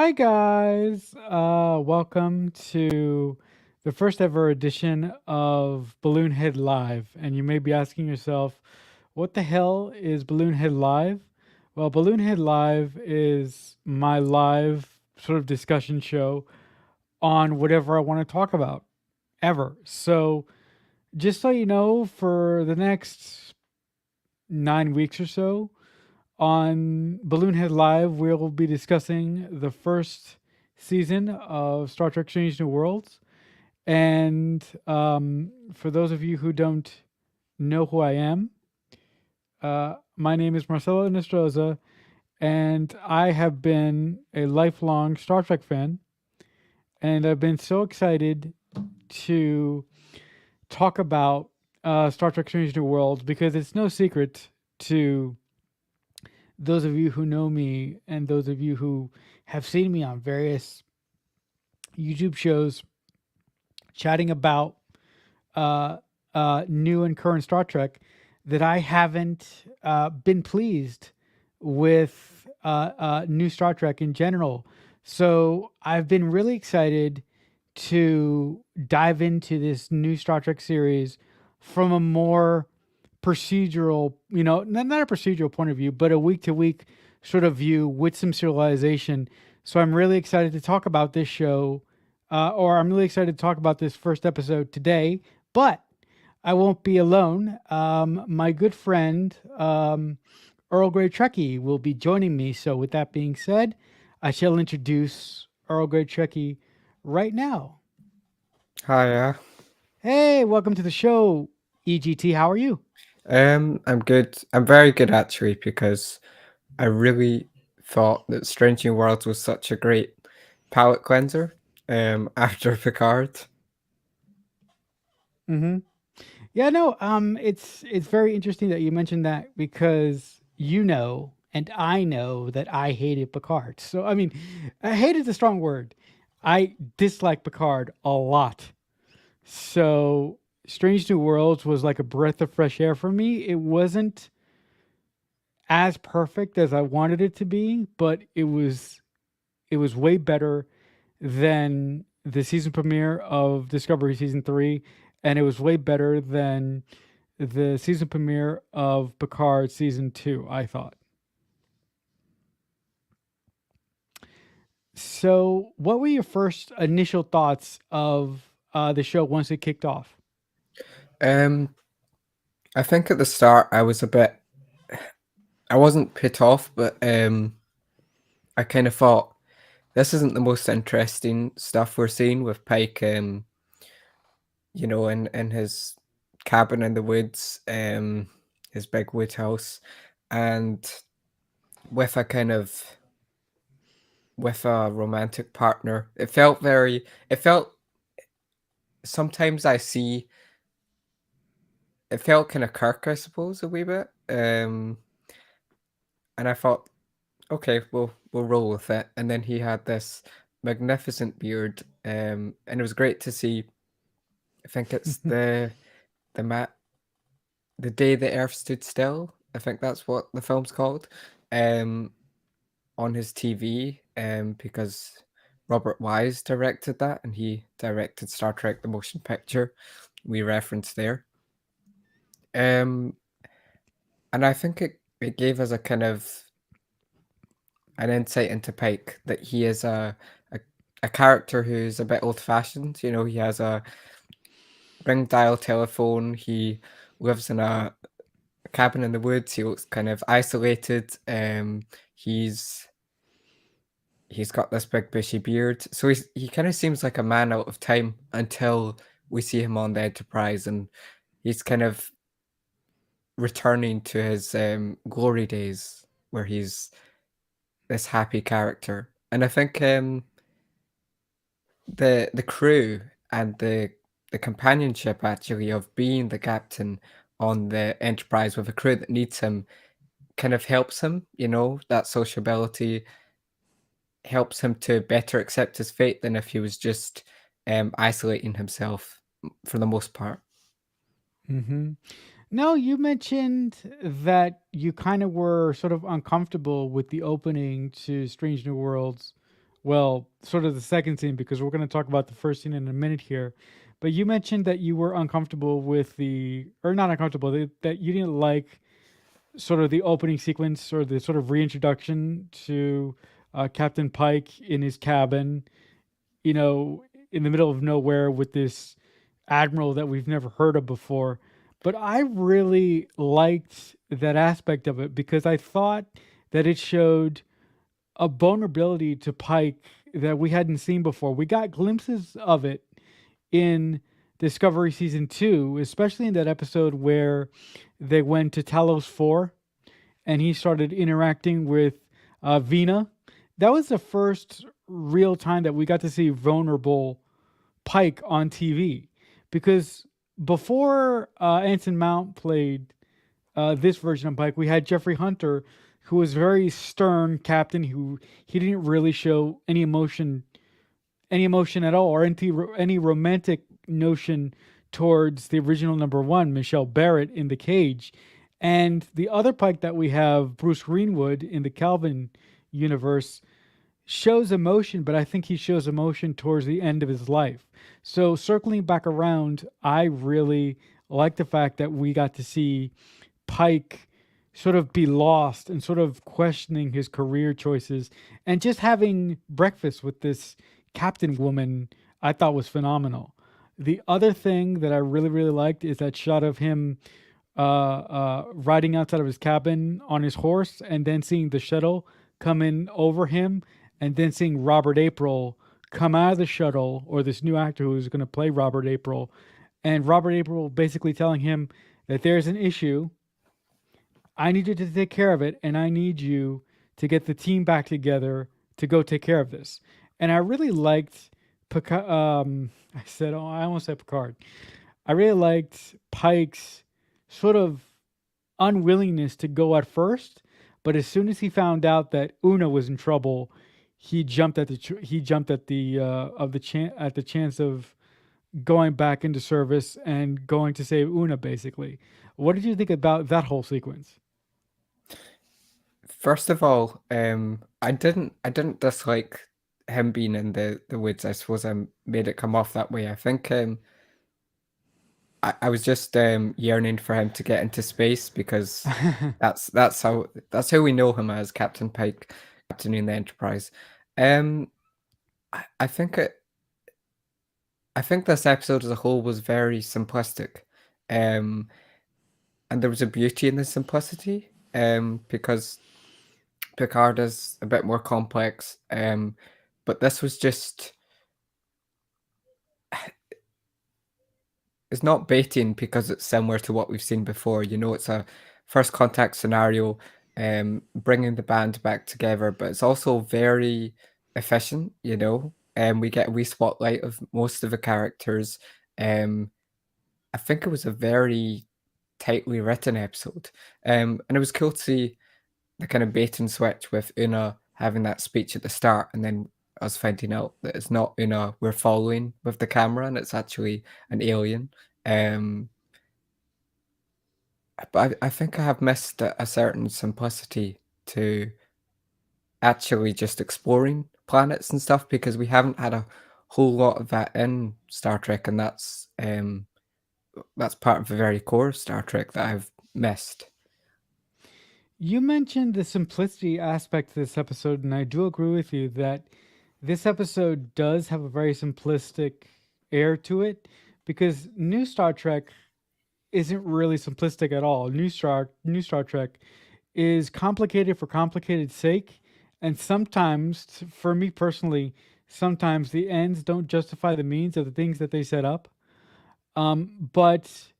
Hi guys, welcome to the first ever edition of Balloonhead Live. And you may be asking yourself, what the hell is Balloonhead Live? Well, Balloonhead Live is my live sort of discussion show on whatever I want to talk about ever. So, just so you know, for the next 9 weeks or so, on Balloonhead Live, we'll be discussing the first season of Star Trek Strange New Worlds. And for those of you who don't know who I am, my name is Marcelo Nostroza, and I have been a lifelong Star Trek fan. And I've been so excited to talk about Star Trek Strange New Worlds because it's no secret to those of you who know me and those of you who have seen me on various YouTube shows chatting about uh, new and current Star Trek that I haven't been pleased with new Star Trek in general. So I've been really excited to dive into this new Star Trek series from a more procedural, not a procedural point of view, but a week to week sort of view with some serialization. So I'm really excited to talk about this show, or I'm really excited to talk about this first episode today. But I won't be alone. My good friend Earl Grey Trekkie will be joining me. So with that being said, I shall introduce Earl Grey Trekkie right now. Hiya. Hey, welcome to the show, EGT. How are you? I'm good. I'm very good actually because I really thought that Strange New Worlds was such a great palate cleanser. After Picard. Mm-hmm. Yeah, no, it's very interesting that you mentioned that because and I know that I hated Picard. So I mean, hate is a strong word. I dislike Picard a lot. So Strange New Worlds was like a breath of fresh air for me. It wasn't as perfect as I wanted it to be, but it was way better than the season premiere of Discovery season 3, and it was way better than the season premiere of Picard season 2, I thought. So, what were your first initial thoughts of the show once it kicked off? Um, I think at the start I wasn't put off, but I kind of thought this isn't the most interesting stuff we're seeing with Pike. In his cabin in the woods, his big wood house, and with a kind of with a romantic partner. It felt sometimes I see it felt kind of Kirk, I suppose, a wee bit. And I thought, okay, we'll roll with it. And then he had this magnificent beard, and it was great to see. I think it's the mat the day the Earth stood still. I think that's what the film's called. Um, on his TV, because Robert Wise directed that, and he directed Star Trek: The Motion Picture. We referenced there. Um, and I think it gave us a kind of an insight into Pike that he is a, a character who's a bit old fashioned. You know, he has a ring dial telephone. He lives in a cabin in the woods. He looks kind of isolated. He's he's got this big bushy beard, so he kind of seems like a man out of time until we see him on the Enterprise, and he's kind of returning to his glory days where he's this happy character. And I think the crew and the companionship actually of being the captain on the Enterprise with a crew that needs him kind of helps him, that sociability helps him to better accept his fate than if he was just isolating himself for the most part. Mm-hmm. No, you mentioned that you kind of were sort of uncomfortable with the opening to Strange New Worlds well, sort of the second scene, because we're going to talk about the first scene in a minute here. But you mentioned that you were uncomfortable with or not uncomfortable, that you didn't like sort of the opening sequence or the sort of reintroduction to Captain Pike in his cabin, you know, in the middle of nowhere with this admiral that we've never heard of before. But I really liked that aspect of it because I thought that it showed a vulnerability to Pike that we hadn't seen before. We got glimpses of it in Discovery season 2, especially in that episode where they went to Talos 4 and he started interacting with Vina. That was the first real time that we got to see vulnerable Pike on TV, because before Anson Mount played this version of Pike, we had Jeffrey Hunter, who was very stern captain, who he didn't really show any emotion at all, or any romantic notion towards the original number one, Michelle Barrett, in the cage. And the other Pike that we have, Bruce Greenwood, in the Calvin universe, shows emotion, but I think he shows emotion towards the end of his life. So circling back around, I really like the fact that we got to see Pike sort of be lost and sort of questioning his career choices, and just having breakfast with this captain woman I thought was phenomenal. The other thing that I really, really liked is that shot of him riding outside of his cabin on his horse, and then seeing the shuttle come in over him, and then seeing Robert April come out of the shuttle, or this new actor who's going to play Robert April, and Robert April basically telling him that there's an issue. I need you to take care of it, and I need you to get the team back together to go take care of this. And I really liked Picard. I almost said Picard. I really liked Pike's sort of unwillingness to go at first, but as soon as he found out that Una was in trouble, he jumped at the chance of going back into service and going to save Una. Basically, what did you think about that whole sequence? First of all, I didn't dislike him being in the woods. I suppose I made it come off that way. I think I was just yearning for him to get into space because that's how we know him as Captain Pike, captaining the Enterprise. Um, I think I think this episode as a whole was very simplistic, um, and there was a beauty in the simplicity, because Picard is a bit more complex, but this was just it's not baiting because it's similar to what we've seen before. You know, it's a first contact scenario, bringing the band back together, but it's also very efficient. You know, and we get a wee spotlight of most of the characters. Um, I think it was a very tightly written episode, and it was cool to see the kind of bait and switch with Una having that speech at the start, and then us finding out that it's not Una we're following with the camera, and it's actually an alien. Um, but I think I have missed a certain simplicity to actually just exploring planets and stuff because we haven't had a whole lot of that in Star Trek, and that's part of the very core of Star Trek that I've missed. You mentioned the simplicity aspect of this episode, and I do agree with you that this episode does have a very simplistic air to it, because New Star Trek isn't really simplistic at all. New Star Trek is complicated for complicated sake, and sometimes, for me personally, sometimes the ends don't justify the means of the things that they set up. But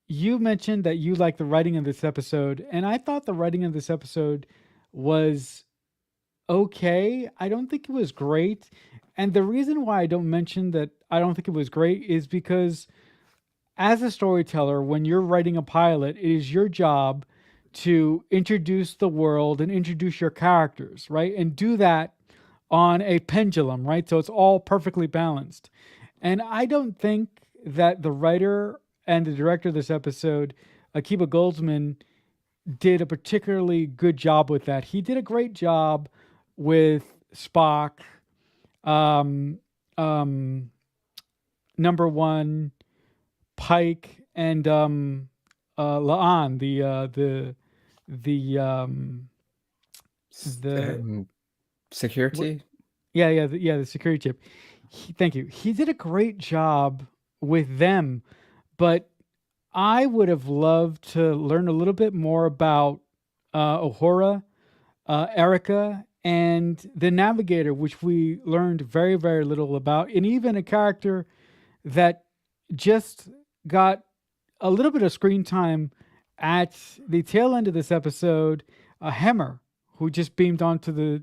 you mentioned that you like the writing of this episode, and I thought the writing of this episode was okay. I don't think it was great. And the reason why I don't mention that I don't think it was great is because, as a storyteller, when you're writing a pilot, it is your job to introduce the world and introduce your characters, right? And do that on a pendulum, right? So it's all perfectly balanced. And I don't think that the writer and the director of this episode, Akiba Goldsman, did a particularly good job with that. He did a great job with Spock um, um, number one, Pike and Laan, the the Um, what? security. The security chip. Thank you. He did a great job with them, but I would have loved to learn a little bit more about Ohora, Erica, and the Navigator, which we learned very, very little about, and even a character that just got a little bit of screen time at the tail end of this episode, a Hemmer, who just beamed onto the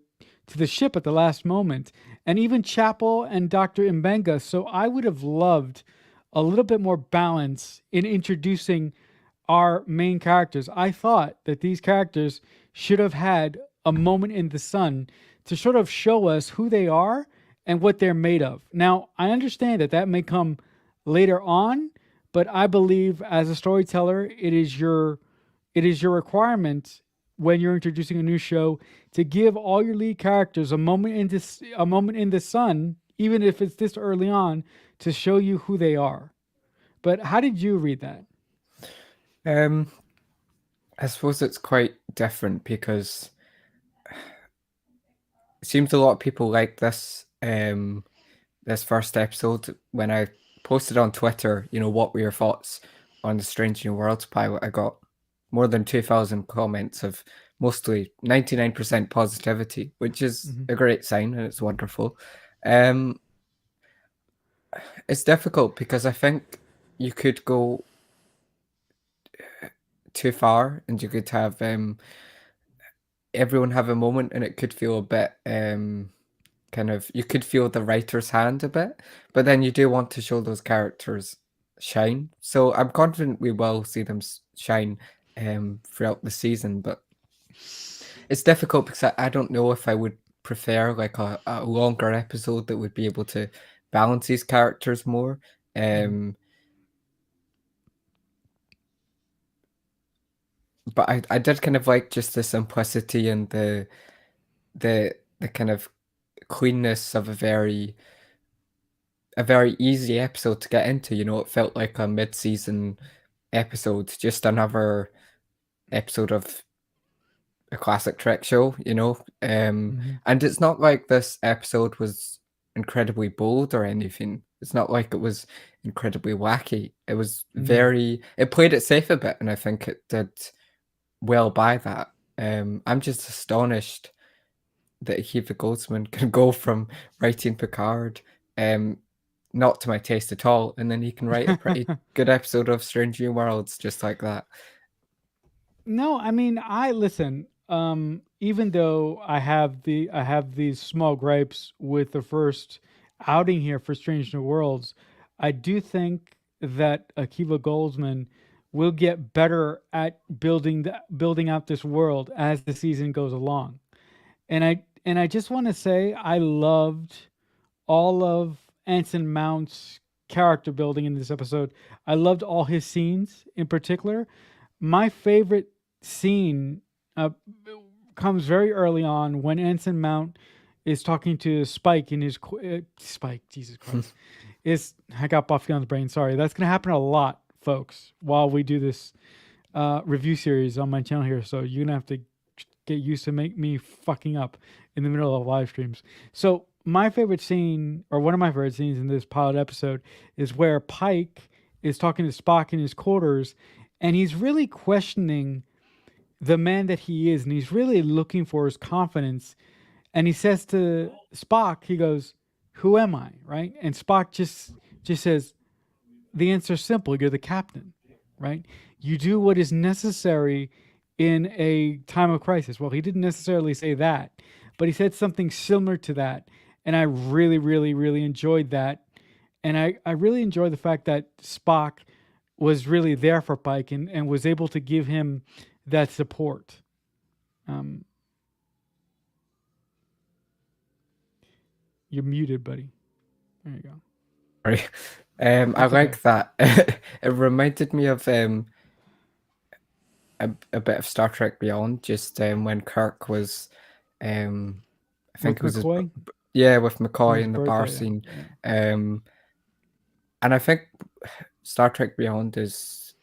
ship at the last moment, and even Chapel and Dr. Mbenga. So I would have loved a little bit more balance in introducing our main characters. I thought that these characters should have had a moment in the sun to sort of show us who they are and what they're made of. Now, I understand that that may come later on, but I believe as a storyteller, it is your requirement when you're introducing a new show to give all your lead characters a moment in the sun, even if it's this early on, to show you who they are. But how did you read that? Um, I suppose it's quite different because it seems a lot of people like this first episode. When I posted on Twitter, what were your thoughts on the Strange New Worlds pilot? I got more than 2,000 comments of mostly 99% positivity, which is Mm-hmm. a great sign and it's wonderful. Um, it's difficult because I think you could go too far and you could have everyone have a moment and it could feel a bit kind of you could feel the writer's hand a bit, but then you do want to show those characters shine. So I'm confident we will see them shine throughout the season, but it's difficult because I don't know if I would prefer like a longer episode that would be able to balance these characters more. Mm-hmm. Um, but I did kind of like just the simplicity and the kind of cleanness of a very easy episode to get into. It felt like a mid-season episode, just another episode of a classic Trek show. Mm-hmm. And it's not like this episode was incredibly bold or anything. It's not like it was incredibly wacky. It was Mm-hmm. it played it safe a bit, and I think it did well by that. I'm just astonished that Akiva Goldsman can go from writing Picard, um, not to my taste at all, and then he can write a pretty good episode of Strange New Worlds just like that. No, I mean, I listen. Even though I have these small gripes with the first outing here for Strange New Worlds, I do think that Akiva Goldsman will get better at building out this world as the season goes along. And I just want to say I loved all of Anson Mount's character building in this episode. I loved all his scenes in particular. My favorite scene comes very early on when Anson Mount is talking to Spike in his Spike. Jesus Christ, is I got Buffy on the brain. Sorry, that's gonna happen a lot, folks. While we do this review series on my channel here, so you're gonna have to get used to make me fucking up in the middle of live streams. So my favorite scene, or one of my favorite scenes in this pilot episode, is where Pike is talking to Spock in his quarters, and he's really questioning the man that he is, and he's really looking for his confidence. And he says to Spock, he goes, "Who am I?" Right? And Spock just says, "The answer's simple. You're the captain." Right? You do what is necessary in a time of crisis. Well, he didn't necessarily say that, but he said something similar to that. And I really, really, really enjoyed that. And I really enjoyed the fact that Spock was really there for Pike and was able to give him that support. Um, you're muted, buddy. There you go. Right. I It's okay. like that. It reminded me of a bit of Star Trek Beyond, just when Kirk was, I think With it was his McCoy. Yeah, with on McCoy his in the bar birthday. scene. Yeah. Um, and I think Star Trek Beyond is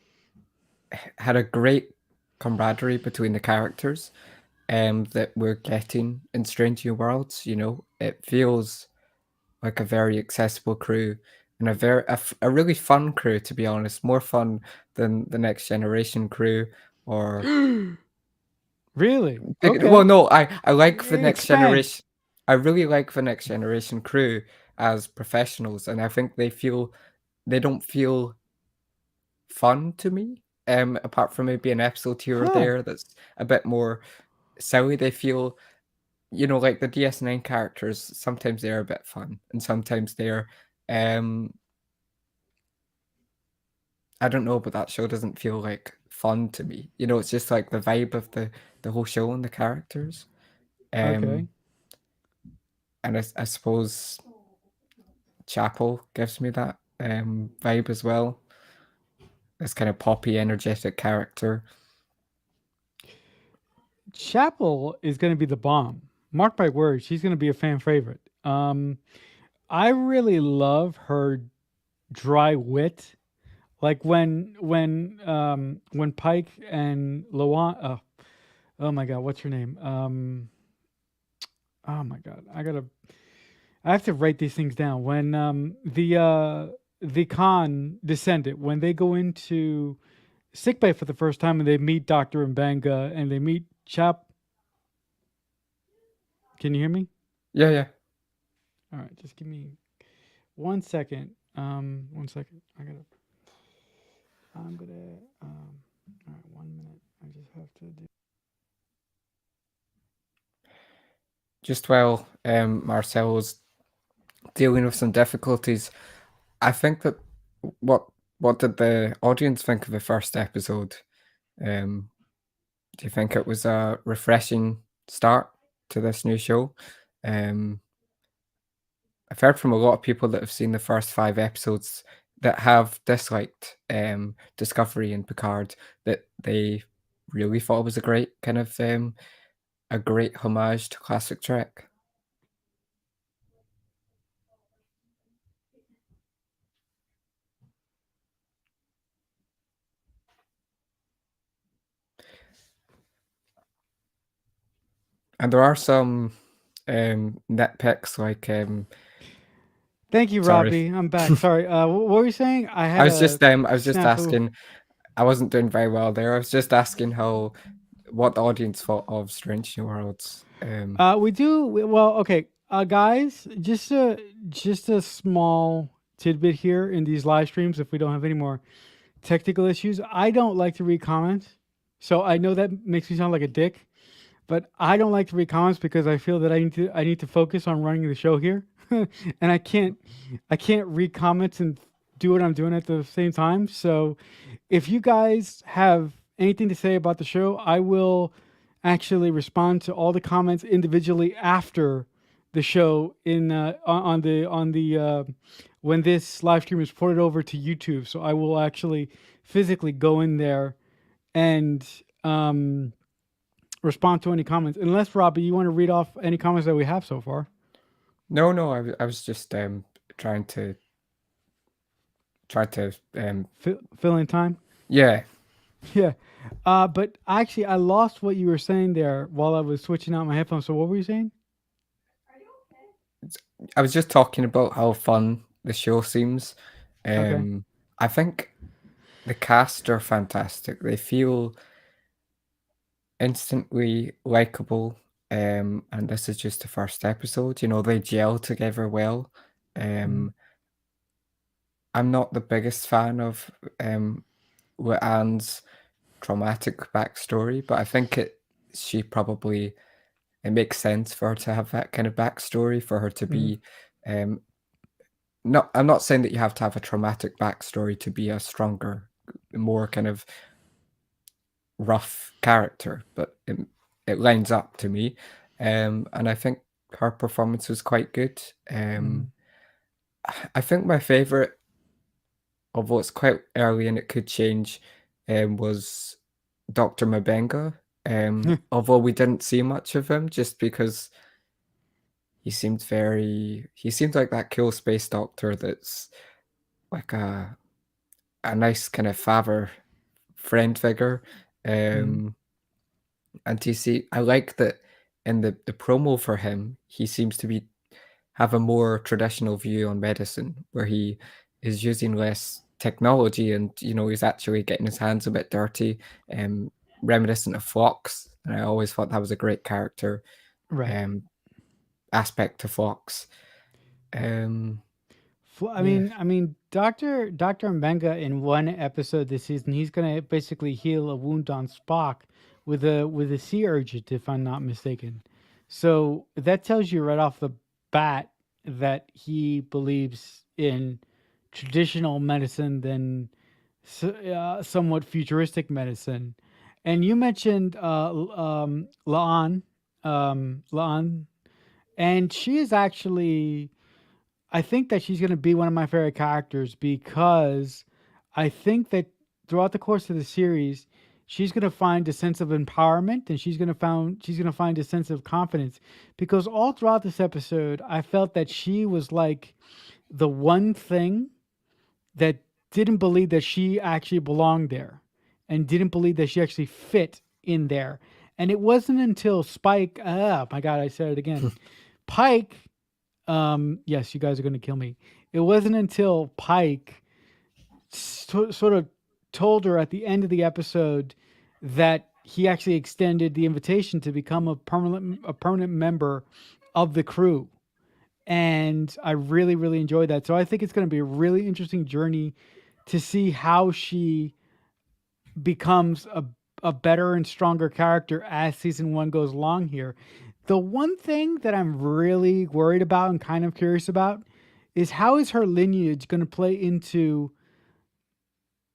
had a great camaraderie between the characters that we're getting in Strange New Worlds. You know, it feels like a very accessible crew and a really fun crew, to be honest, more fun than the Next Generation crew or Yeah. Really? well, Okay. no, I like the Next Expand. Generation. I really like the Next Generation crew as professionals, and I think they don't feel fun to me. Apart from maybe an episode here or Huh. there that's a bit more silly, they feel, you know, like the DS9 characters. Sometimes they're a bit fun, and sometimes they're, um, I don't know, but that show doesn't feel like fun to me. You know, it's just like the vibe of the whole show and the characters. Okay. Um, and I suppose Chapel gives me that vibe as well. This kind of poppy, energetic character. Chapel is going to be the bomb. Mark my words, she's going to be a fan favorite. I really love her dry wit. Like when Pike and Lawan, oh my god, what's her name? Oh my god, I have to write these things down. When the Khan descendant, when they go into sickbay for the first time and they meet Doctor Mbanga and they meet Chap. Can you hear me? Yeah, yeah. All right, just give me 1 second. 1 second. I'm gonna. All right, 1 minute. I just have to do. Just while Marcel's dealing with some difficulties, I think that what what did the audience think of the first episode? Um, do you think it was a refreshing start to this new show? Um, I've heard from a lot of people that have seen the first 5 episodes that have disliked, Discovery and Picard, that they really thought it was a great kind of, a great homage to classic Trek. And there are some, nitpicks like, Thank you, sorry. Robbie. I'm back. Sorry. What were you saying? I had a I was just snafu. asking I wasn't doing very well there. I was just asking how what the audience thought of Strange New Worlds. We do well. Okay, guys. Just a small tidbit here in these live streams. If we don't have any more technical issues, I don't like to read comments. So I know that makes me sound like a dick, but I don't like to read comments because I feel that I need to focus on running the show here, and I can't read comments and do what I'm doing at the same time. So if you guys have anything to say about the show, I will actually respond to all the comments individually after the show in on the when this live stream is ported over to YouTube. So I will actually physically go in there and respond to any comments. Unless Robbie, you want to read off any comments that we have so far. No, no, I was just trying to Fill in time. yeah. Yeah. But actually, I lost what you were saying there while I was switching out my headphones. So what were you saying? I was just talking about how fun the show seems. Okay. I think the cast are fantastic. They feel instantly likable. And this is just the first episode. You know, they gel together well. Mm, Um, I'm not the biggest fan of Anne's traumatic backstory, but I think she probably it makes sense for her to have that kind of backstory for her to mm, be um not I'm not saying that you have to have a traumatic backstory to be a stronger, more kind of rough character, but it lines up to me. And I think her performance was quite good. mm. I think my favorite, although it's quite early and it could change, was Dr. Mabenga. Although we didn't see much of him just because he seemed like that cool space doctor that's like a nice kind of father friend figure. Mhm. Um, and you see, I like that in the promo for him, he seems to be have a more traditional view on medicine, where he is using less technology, and he's actually getting his hands a bit dirty, reminiscent of Fox. And I always thought that was a great character Right. um, aspect to Fox. Um, yeah. I mean, Doctor Mbenga in one episode this season, he's gonna basically heal a wound on Spock with a sea urchin, if I'm not mistaken. So that tells you right off the bat that he believes in traditional medicine than somewhat futuristic medicine. And you mentioned Laan, and she is actually, I think that she's going to be one of my favorite characters because I think that throughout the course of the series, she's going to find a sense of empowerment, and she's going to find a sense of confidence, because all throughout this episode, I felt that she was like the one thing that didn't believe that she actually belonged there, and didn't believe that she actually fit in there. And it wasn't until Spike, oh my God, I said it again. Pike, yes, you guys are going to kill me. It wasn't until Pike sort of told her at the end of the episode that he actually extended the invitation to become a permanent member of the crew. And I really, really enjoyed that. So I think it's going to be a really interesting journey to see how she becomes a better and stronger character as season one goes along here. The one thing that I'm really worried about and kind of curious about is how is her lineage going to play into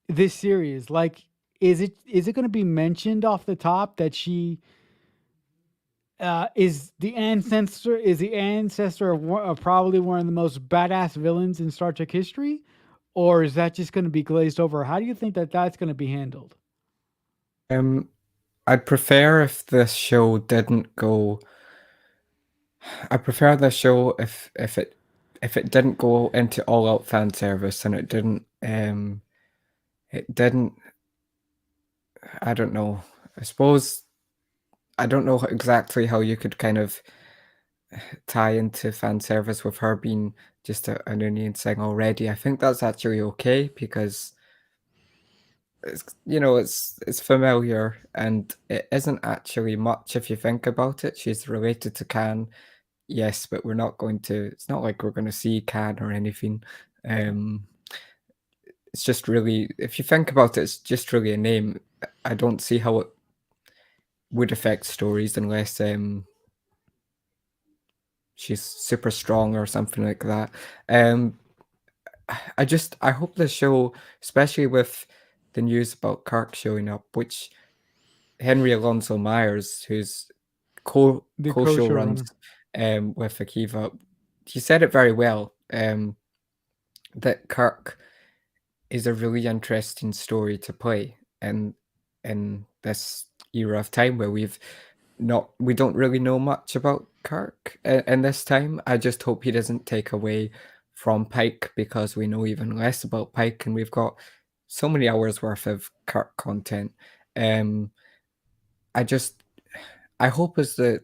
this series? Like, is it going to be mentioned off the top that she is the ancestor of, of probably one of the most badass villains in Star Trek history, or is that just going to be glazed over? How do you think that that's going to be handled? Um, I'd prefer if this show didn't go. I prefer the show if it didn't go into all out fan service, and it didn't. I don't know. I suppose I don't know exactly how you could kind of tie into fan service with her being just an Indian thing already. I think that's actually okay because it's familiar, and it isn't actually much if you think about it. She's related to Khan, yes, but we're not going to. It's not like we're going to see Khan or anything. Um, it's just really, if you think about it, it's just really a name. I don't see how it would affect stories unless she's super strong or something like that. Um, I hope the show, especially with the news about Kirk showing up, which Henry Alonso Myers, who's The co-show runs co-showrunner. with Akiva, he said it very well. That Kirk is a really interesting story to play in this era of time where we don't really know much about Kirk in this time. I just hope he doesn't take away from Pike, because we know even less about Pike, and we've got so many hours worth of Kirk content. Um, I just I hope as the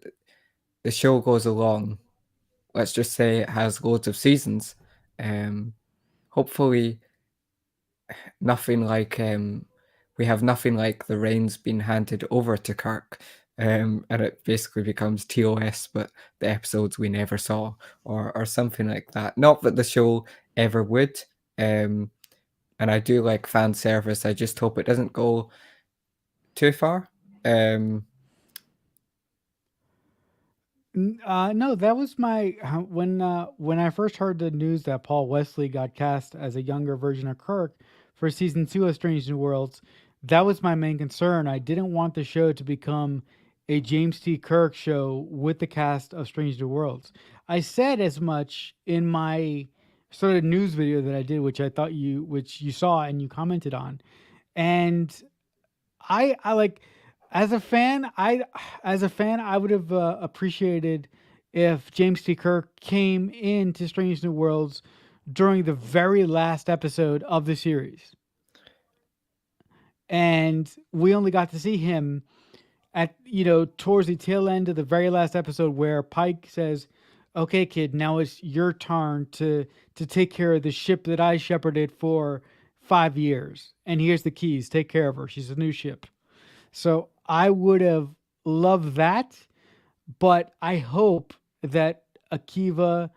show goes along, let's just say it has loads of seasons. Um, hopefully nothing like we have nothing like the reins being handed over to Kirk, and it basically becomes TOS, but the episodes we never saw, or something like that. Not that the show ever would. Um, and I do like fan service. I just hope it doesn't go too far. Um, No, that was my when I first heard the news that Paul Wesley got cast as a younger version of Kirk for season two of Strange New Worlds. That was my main concern. I didn't want the show to become a James T. Kirk show with the cast of Strange New Worlds. I said as much in my sort of news video that I did, which you saw and you commented on, and I like as a fan, I would have appreciated if James T. Kirk came into Strange New Worlds during the very last episode of the series. And we only got to see him at, towards the tail end of the very last episode where Pike says, "Okay, kid, now it's your turn to take care of the ship that I shepherded for 5 years. And here's the keys. Take care of her. She's a new ship." So I would have loved that, but I hope that Akiva,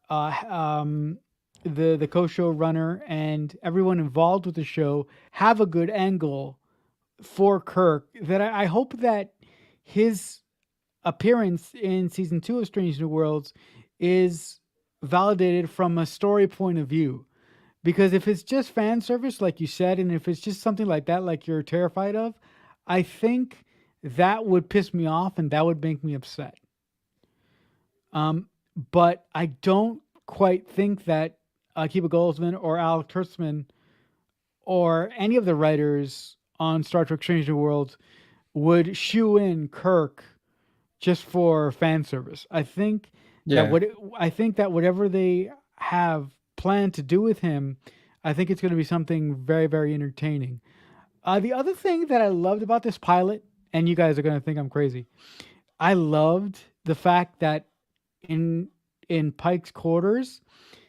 uh, um, the co-showrunner, and everyone involved with the show have a good angle for Kirk. That I hope that his appearance in season 2 of Strange New Worlds is validated from a story point of view. Because if it's just fan service, like you said, and if it's just something like that, like you're terrified of, I think that would piss me off and that would make me upset. Um, but I don't quite think that Akiva Goldsman or Alex Kurtzman or any of the writers on Star Trek Strange New Worlds would shoe in Kirk just for fan service. Yeah. I think that whatever they have planned to do with him, I think it's going to be something very very entertaining. The other thing that I loved about this pilot, and you guys are going to think I'm crazy, I loved the fact that in in Pike's quarters,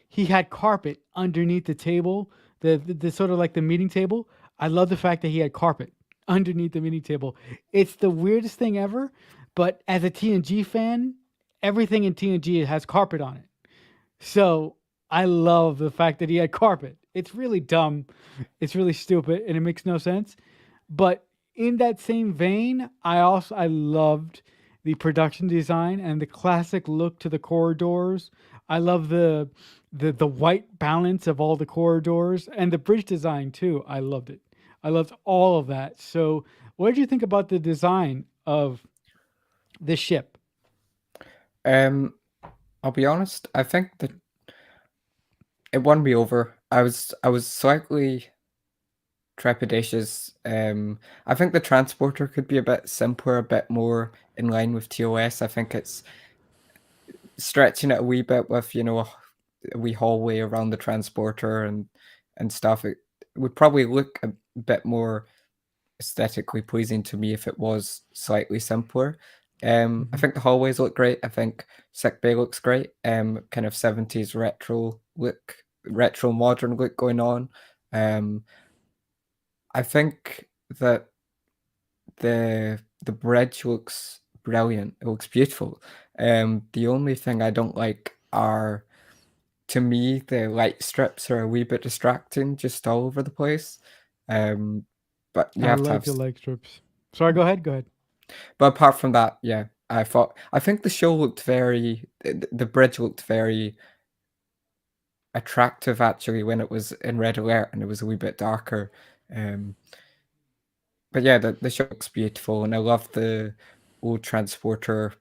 he had carpet underneath the table, the sort of like the meeting table. I love the fact that he had carpet underneath the meeting table. It's the weirdest thing ever, but as a TNG fan, everything in TNG has carpet on it. So I love the fact that he had carpet. It's really dumb, it's really stupid, and it makes no sense. But in that same vein, I loved the production design and the classic look to the corridors. I love the white balance of all the corridors and the bridge design too. I loved it. I loved all of that. So, what did you think about the design of the ship? Um, I'll be honest, I think that it won me over. I was slightly trepidatious. I think the transporter could be a bit simpler, a bit more in line with TOS. I think it's stretching it a wee bit with, a wee hallway around the transporter and stuff. It would probably look a bit more aesthetically pleasing to me if it was slightly simpler. I Mhm. think the hallways look great. I think sick bay looks great. Kind of 70s retro look, retro modern look going on. Um, I think that the bridge looks brilliant. It looks beautiful. The only thing I don't like are, to me, the light strips are a wee bit distracting, just all over the place. Um, but you I have to like have the leg strips. Sorry, go ahead. Go ahead. But apart from that, yeah, I think the show looked very the bridge looked very attractive actually when it was in red alert and it was a wee bit darker. Um, but yeah, the show looks beautiful and I love the old transporter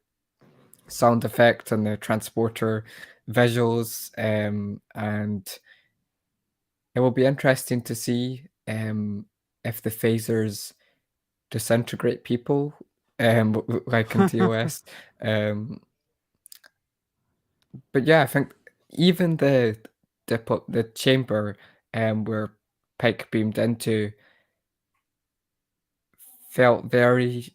sound effect and the transporter visuals. And it will be interesting to see if the phasers disintegrate people, like in TOS. Um, But yeah, I think even the chamber, where Pike beamed into felt very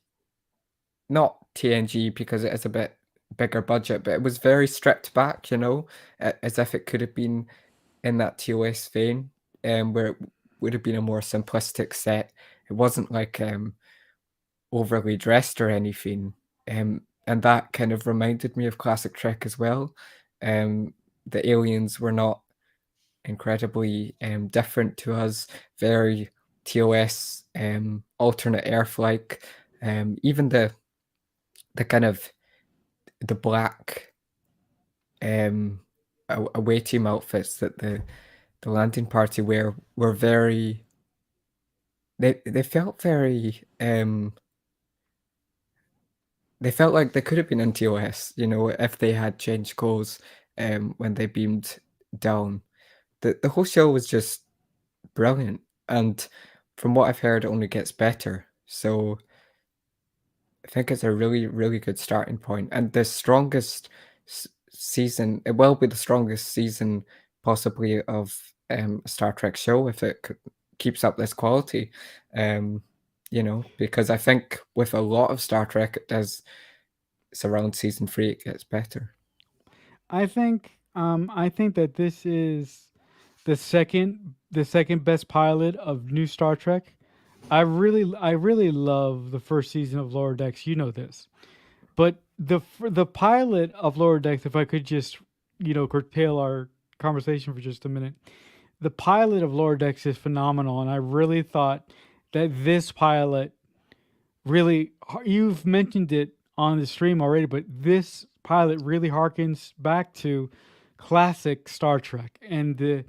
not TNG because it is a bit bigger budget, but it was very stripped back, as if it could have been in that TOS vein, where it would have been a more simplistic set. It wasn't like overly dressed or anything. And that kind of reminded me of classic Trek as well. The aliens were not incredibly different to us, very TOS, alternate Earth like. Even the kind of the black away team outfits that the landing party wear were very they felt very they felt like they could have been in TOS, if they had changed clothes when they beamed down. The whole show was just brilliant, and from what I've heard, it only gets better. So I think it's a really, really good starting point, and the strongest season. It will be the strongest season possibly of a Star Trek show if it keeps up this quality. Um, because I think with a lot of Star Trek, it does. It's around season 3 it gets better. I think that this is the second best pilot of new Star Trek. I really love the first season of Lower Decks. You know this, but the pilot of Lower Decks. If I could just curtail our conversation for just a minute, the pilot of Lower Decks is phenomenal, and I really thought that this pilot really, you've mentioned it on the stream already, but this pilot really harkens back to classic Star Trek and this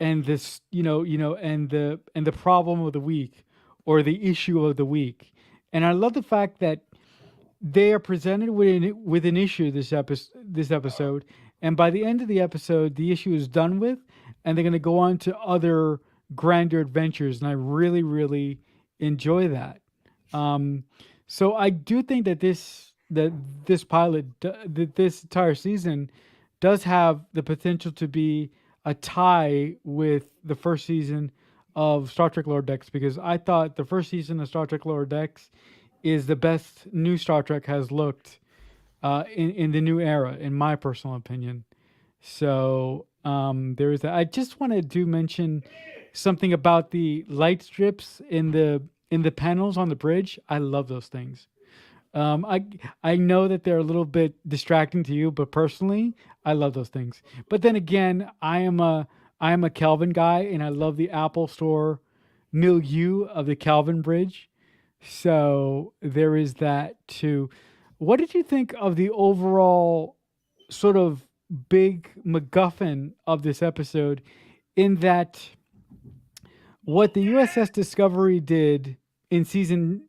and the problem of the week or the issue of the week. And I love the fact that they are presented with an issue this episode, and by the end of the episode, the issue is done with, and they're going to go on to other grander adventures. And I really, really enjoy that. Um, so I do think that that this entire season does have the potential to be a tie with the first season of Star Trek Lower Decks, because I thought the first season of Star Trek Lower Decks is the best new Star Trek has looked in the new era, in my personal opinion. So there is that. I just wanted to mention something about the light strips in the panels on the bridge. I love those things. Um, I I know that they're a little bit distracting to you, but personally, I love those things. But then again, I am a Kelvin guy, and I love the Apple Store milieu of the Kelvin Bridge. So there is that too. What did you think of the overall sort of big MacGuffin of this episode? In that, what the USS Discovery did in season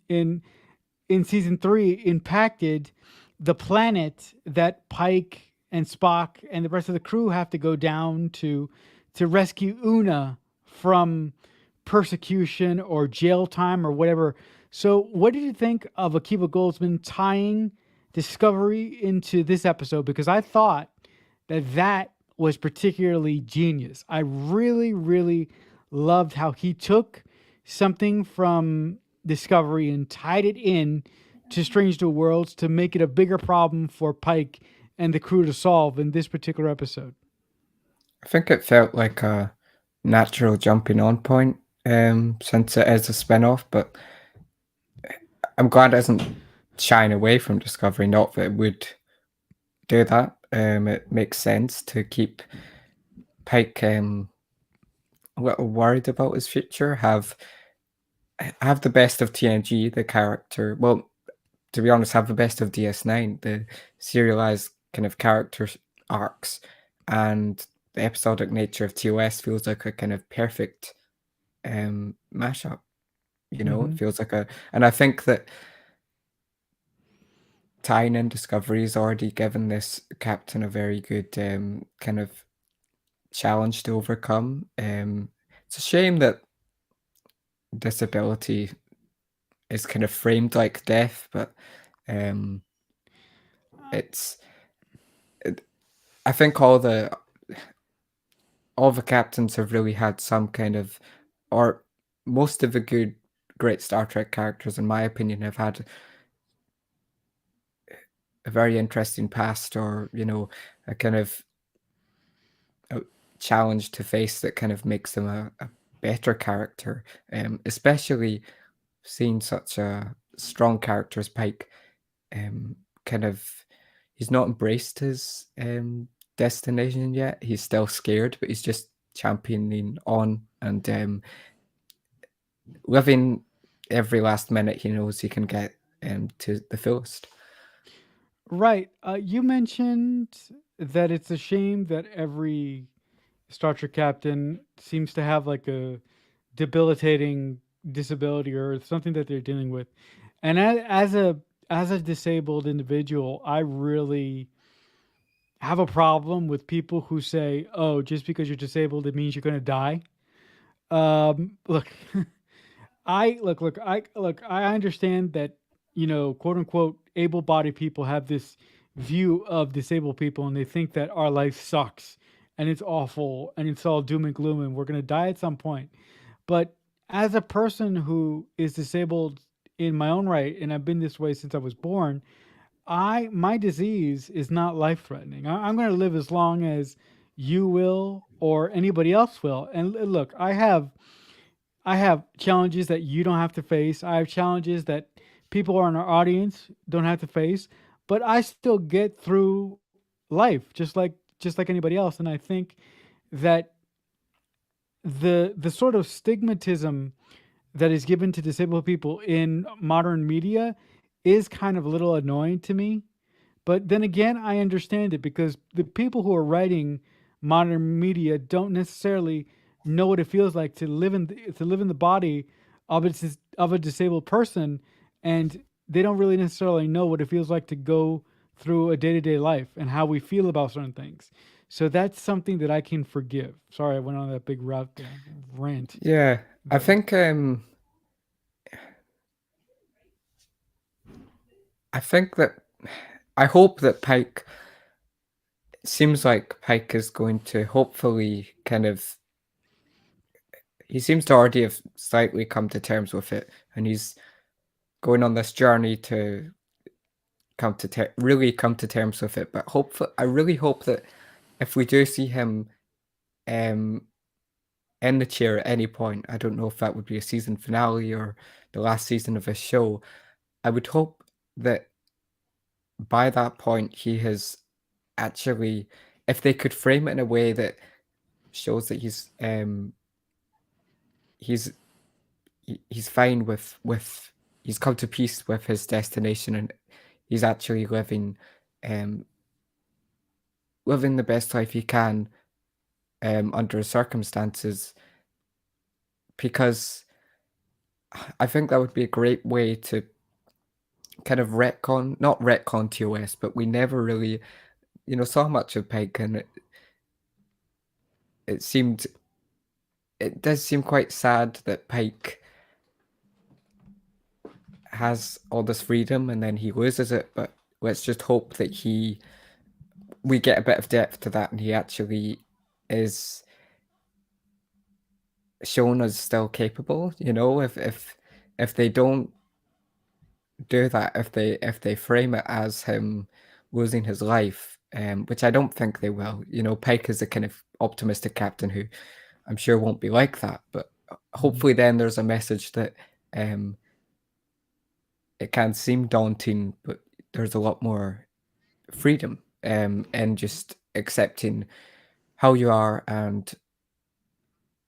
three impacted the planet that Pike and Spock and the rest of the crew have to go down to rescue Una from persecution or jail time or whatever. So, what did you think of Akiva Goldsman tying Discovery into this episode? Because I thought that was particularly genius. I really, really loved how he took something from Discovery and tied it in to Strange New Worlds to make it a bigger problem for Pike and the crew to solve in this particular episode. I think it felt like a natural jumping on point, since it is a spin-off, but I'm glad it isn't shying away from Discovery, not that it would do that. It makes sense to keep Pike a little worried about his future, have the best of TNG, the character. Well, to be honest, have the best of DS9, the serialized kind of character arcs, and the episodic nature of TOS feels like a kind of perfect mashup. It Mm-hmm. feels like and I think that tying in Discovery's already given this captain a very good kind of challenge to overcome. It's a shame that disability is kind of framed like death, but um, it's. I think all the captains have really had some kind of, or most of the great Star Trek characters, in my opinion, have had a very interesting past, or a kind of a challenge to face that kind of makes them a better character. Especially seeing such a strong character as Pike, um, kind of he's not embraced his destination yet. He's still scared, but he's just championing on and living every last minute he knows he can get to the fullest. Right. You mentioned that it's a shame that every Star Trek captain seems to have like a debilitating disability or something that they're dealing with. And as a disabled individual, I really have a problem with people who say, "Oh, just because you're disabled, it means you're going to die." Look, I understand that quote unquote able-bodied people have this view of disabled people, and they think that our life sucks and it's awful and it's all doom and gloom and we're going to die at some point. But as a person who is disabled in my own right, and I've been this way since I was born, I my disease is not life threatening. I'm going to live as long as you will or anybody else will. And look, I have challenges that you don't have to face. I have challenges that people in our audience don't have to face, but I still get through life just like anybody else. And I think that the sort of stigmatism that is given to disabled people in modern media is kind of a little annoying to me. But then again, I understand it because the people who are writing modern media don't necessarily know what it feels like to live in the body of a disabled person, and they don't really necessarily know what it feels like to go through a day to day life and how we feel about certain things. So that's something that I can forgive. Sorry, I went on that big rant Yeah, I there. think I think that I hope that Pike seems like Pike is going to hopefully kind of he seems to already have slightly come to terms with it, and he's going on this journey to really come to terms with it. But hopefully, I really hope that if we do see him um in the chair at any point, I don't know if that would be a season finale or the last season of his show. I would hope that by that point he has actually, if they could frame it in a way that shows that he's he's fine with he's come to peace with his destination, and he's actually um living the best life he can under the circumstances, because I think that would be a great way to kind of retcon, not retcon TOS, but we never really, saw much of Pike, and it seemed it does seem quite sad that Pike has all this freedom and then he loses it, but let's just hope that we get a bit of depth to that and he actually is shown as still capable, if they don't do that, if they frame it as him losing his life, which I don't think they will. Pike is a kind of optimistic captain who I'm sure won't be like that, but Mhm. hopefully then there's a message that um, it can seem daunting, but there's a lot more freedom and just accepting how you are and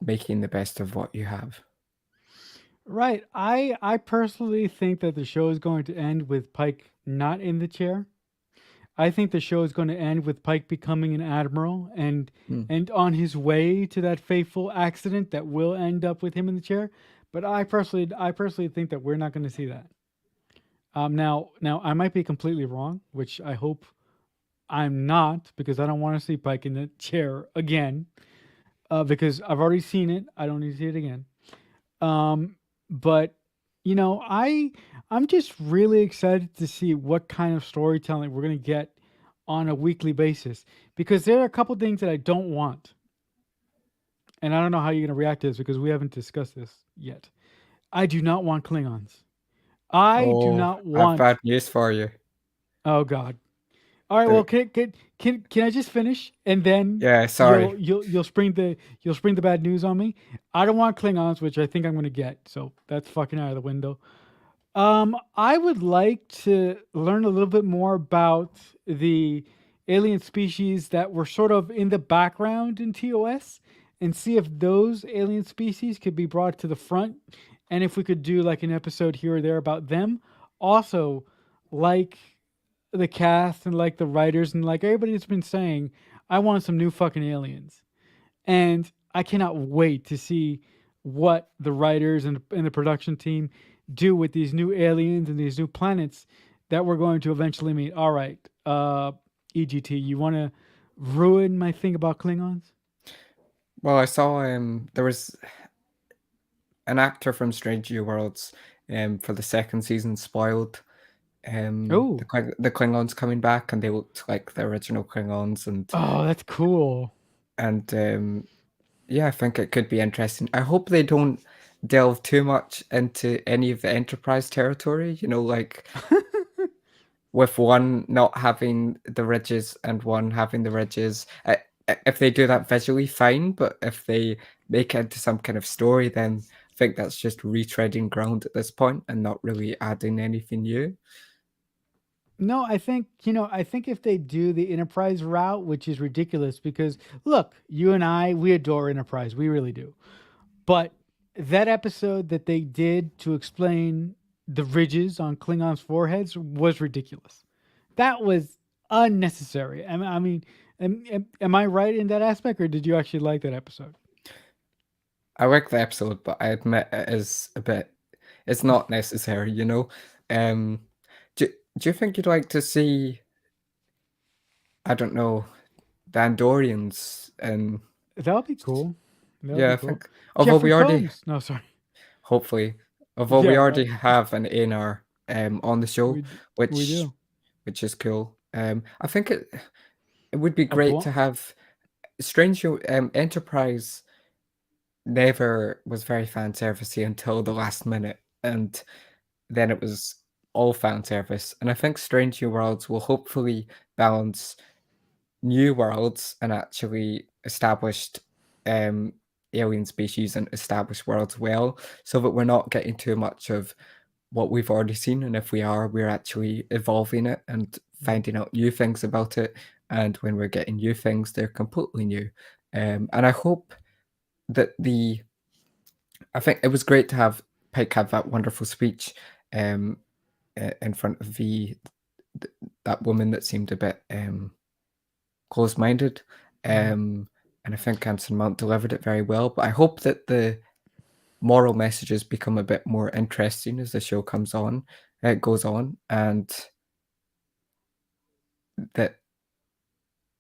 making the best of what you have. Right. I personally think that the show is going to end with Pike not in the chair. I think the show is going to end with Pike becoming an admiral Hmm. and on his way to that fateful accident that will end up with him in the chair. But I personally think that we're not going to see that. Now I might be completely wrong, which I hope I'm not, because I don't want to see Pike in the chair again. Because I've already seen it, I don't need to see it again. Um, but you know, I'm just really excited to see what kind of storytelling we're gonna get on a weekly basis, because there are a couple things that I don't want, and I don't know how you're gonna react to this because we haven't discussed this yet. I do not want Klingons. I do Oh, not I have want. bad news for you. Oh God. All right. Well, The can I just finish and then Yeah, sorry. you'll spring the bad news on me? I don't want Klingons, which I think I'm gonna get. So that's fucking out of the window. I would like to learn a little bit more about the alien species that were sort of in the background in TOS and see if those alien species could be brought to the front and if we could do like an episode here or there about them. Also, like the cast and like the writers and like everybody that's been saying, I want some new fucking aliens. And I cannot wait to see what the writers and the production team do with these new aliens and these new planets that we're going to eventually meet. All right, EGT, you want to ruin my thing about Klingons? Well, I saw there was an actor from Strange New Worlds for the second season spoiled. Oh, The Klingons coming back, and they looked like the original Klingons, oh, that's cool. and yeah, I think it could be interesting. I hope they don't delve too much into any of the Enterprise territory. You know, like with one not having the ridges and one having the ridges. If they do that visually, fine. But if they make it into some kind of story, then I think that's just retreading ground at this point and not really adding anything new. No, I think, I think if they do the Enterprise route, which is ridiculous because look, you and I, we adore Enterprise. We really do. But that episode that they did to explain the ridges on Klingons' foreheads was ridiculous. That was unnecessary. I mean, am I right in that aspect, or did you actually like that episode? I like the episode, but I admit it is a bit. It's not necessary, you know. Um, do do you think you'd like to see? I don't know, the Andorians, and That would be cool. That would yeah, be I cool. think Jeffrey Combs. No, sorry. hopefully, although we Yeah, already have an ANR on the show, we which do. which is cool. I think it would be A great blunt. to have Strange Enterprise never was very fan servicey until the last minute, and then it was all fan service. And I think Strange New Worlds will hopefully balance new worlds and actually established um, alien species and established worlds well, so that we're not getting too much of what we've already seen. And if we are, we're actually evolving it and finding out new things about it. And when we're getting new things, they're completely new. And I hope that I think it was great to have Pike have that wonderful speech um, in front of that woman that seemed a bit close-minded. Mhm. And I think Anson Mount delivered it very well. But I hope that the moral messages become a bit more interesting as the show comes on, it goes on, and that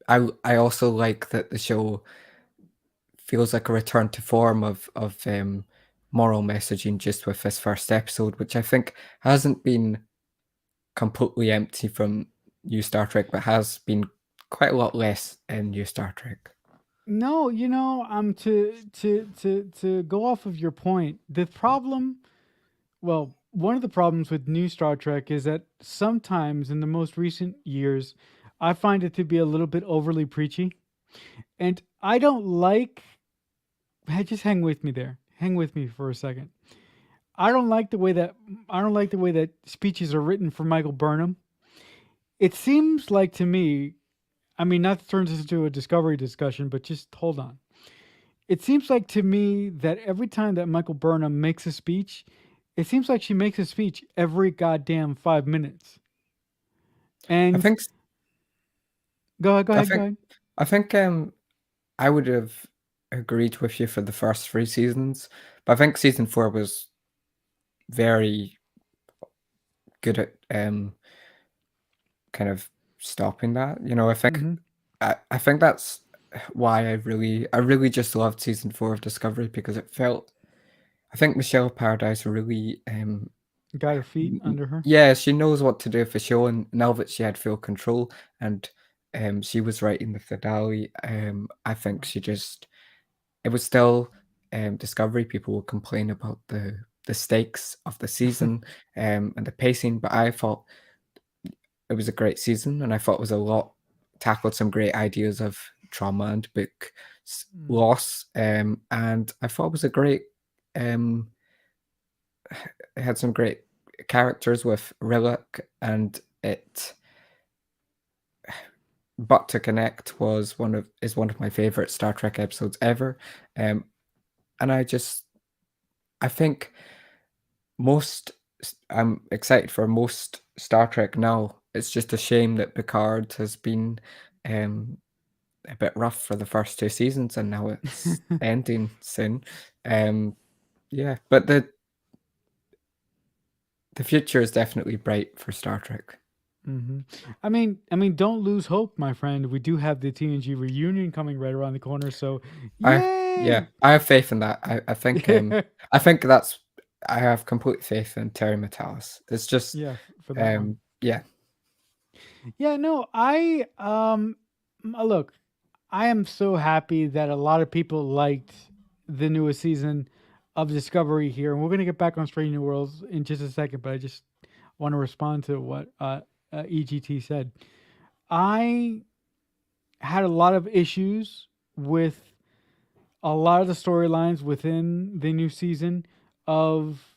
I also like that the show feels like a return to form of moral messaging just with this first episode, which I think hasn't been completely empty from New Star Trek, but has been quite a lot less in New Star Trek. No, to go off of your point. The problem, well, one of the problems with new Star Trek is that sometimes in the most recent years, I find it to be a little bit overly preachy, and I don't like. Hey, just hang with me there. Hang with me for a second. I don't like the way that I don't like the way that speeches are written for Michael Burnham. It seems like to me, I mean, not to turn this into a discovery discussion, but just hold on. It seems like to me that every time that Michael Burnham makes a speech, it seems like she makes a speech every goddamn 5 minutes. I And think go ahead, go I ahead, go think ahead. I think I would have agreed with you for the first 3 seasons, but I think season 4 was very good at, kind of stopping that, you know, Mm-hmm. I think that's why I really just loved season 4 of Discovery because it felt I think Michelle Paradise really, Got her feet under her. yeah, she knows what to do for show, and now that she had full control and, she was writing the finale, I think she just it was still, Discovery. People would complain about the stakes of the season, and the pacing, but I thought it was a great season, and I thought it was a lot tackled some great ideas of trauma and book Mm. loss, and I thought it was a great, um, it had some great characters with Rillock, and it but to connect was one of my favorite Star Trek episodes ever, um, and I think most I'm excited for most Star Trek now. It's just a shame that Picard has been um, a bit rough for the first 2 seasons, and now it's ending soon. Um, yeah, but the future is definitely bright for Star Trek. Mm-hmm. I mean, don't lose hope, my friend. We do have the TNG reunion coming right around the corner, so I Yeah, yay! I have faith in that. I think that's I have complete faith in Terry Matalas. It's just Yeah, for that um one. Yeah. Yeah, no, look, I am so happy that a lot of people liked the newest season of Discovery here, and we're gonna get back on Strange New Worlds in just a second. But I just want to respond to what EGT said. I had a lot of issues with a lot of the storylines within the new season of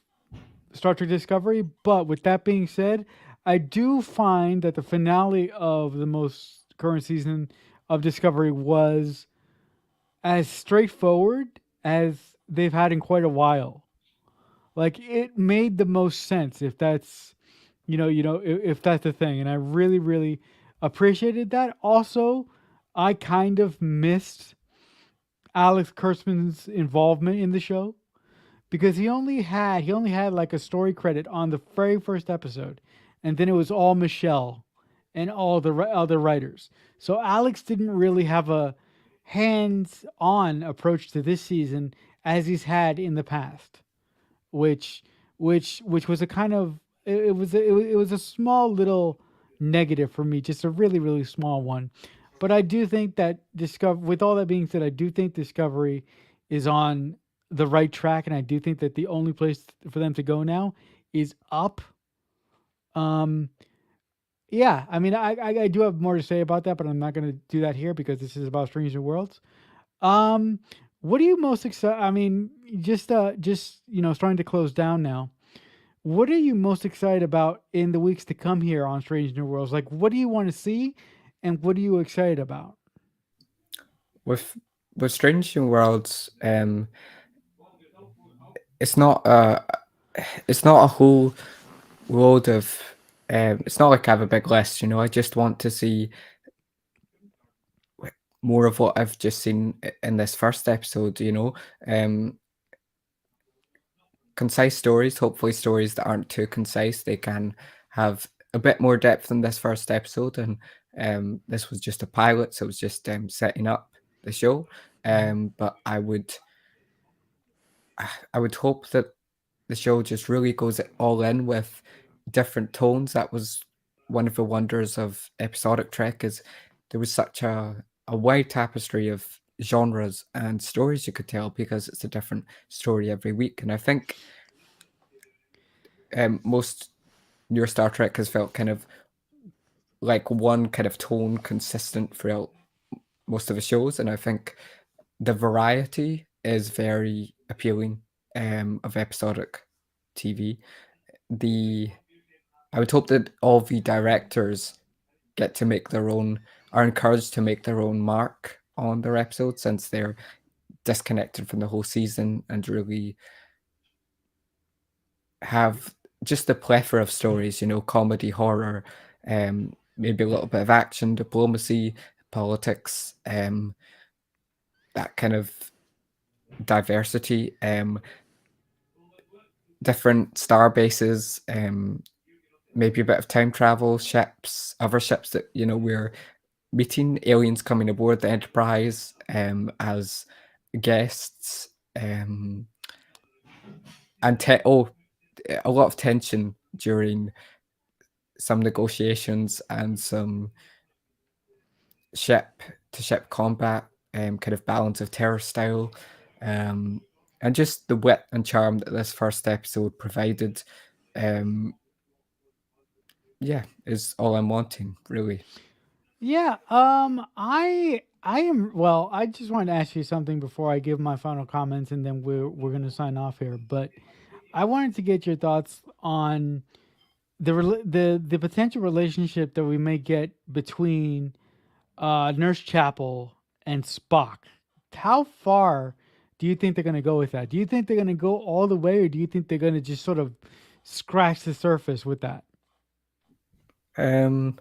Star Trek Discovery. But with that being said, I do find that the finale of the most current season of Discovery was as straightforward as they've had in quite a while. Like it made the most sense if that's if that's the thing, and I really really appreciated that. Also, I kind of missed Alex Kurtzman's involvement in the show because he only had like a story credit on the very first episode, and then it was all Michelle and all the other writers. So Alex didn't really have a hands-on approach to this season as he's had in the past, which which was a kind of it was a small little negative for me, just a really really small one. But I do think that discover with all that being said, I do think Discovery is on the right track, and I do think that the only place for them to go now is up. um yeah, I mean, I do have more to say about that, but I'm not going to do that here because this is about Strange New Worlds. um what are you most excited, I mean, just starting to close down now, what are you most excited about in the weeks to come here on Strange New Worlds? Like, what do you want to see, and what are you excited about? With Strange New Worlds, it's not a whole load of it's not like I have a big list, you know. I just want to see more of what I've just seen in this first episode, you know. Um, Concise stories, hopefully stories that aren't too concise. They can have a bit more depth in this first episode, and this was just a pilot, so it was just setting up the show. Mhm. But I would hope that the show just really goes all in with different tones. That was one of the wonders of episodic Trek, is there was such a wide tapestry of genres and stories you could tell because it's a different story every week. And I think most newer Star Trek has felt kind of like one kind of tone consistent throughout most of the shows, and I think the variety is very appealing of episodic TV. The I would hope that all the directors get to make their own, are encouraged to make their own mark on their episodes since they're disconnected from the whole season and really have just a plethora of stories, you know, comedy, horror, maybe a little bit of action, diplomacy, politics, that kind of diversity, different star bases, maybe a bit of time travel, ships, other ships that, you know, we're meeting aliens coming aboard the Enterprise as guests, and a lot of tension during some negotiations and some ship to ship combat, kind of balance of terror style, um, and just the wit and charm that this first episode provided. Um, yeah, is all I'm wanting, really. Yeah, I am, well, I just wanted to ask you something before I give my final comments, and then we're going to sign off here. But I wanted to get your thoughts on the potential relationship that we may get between Nurse Chapel and Spock. How far do you think they're going to go with that? Do you think they're going to go all the way, or do you think they're going to just sort of scratch the surface with that? Um,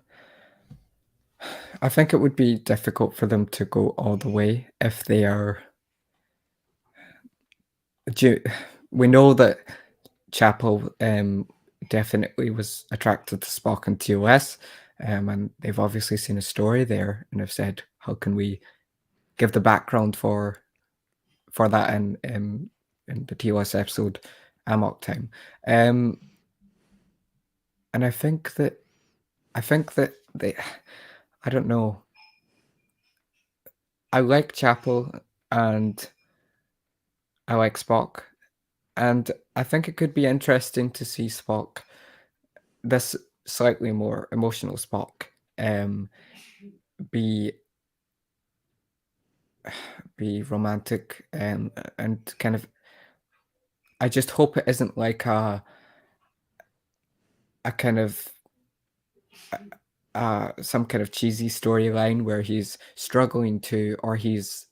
I think it would be difficult for them to go all the way if they are. Do we know that Chapel definitely was attracted to Spock and TOS, and they've obviously seen a story there and have said, how can we give the background for that in the TOS episode Amok Time? Um, and I think that. I think that I don't know. I like Chapel and I like Spock, and I think it could be interesting to see Spock, this slightly more emotional Spock, um, be romantic, and kind of. I just hope it isn't like a kind of some kind of cheesy storyline where he's struggling to, or he's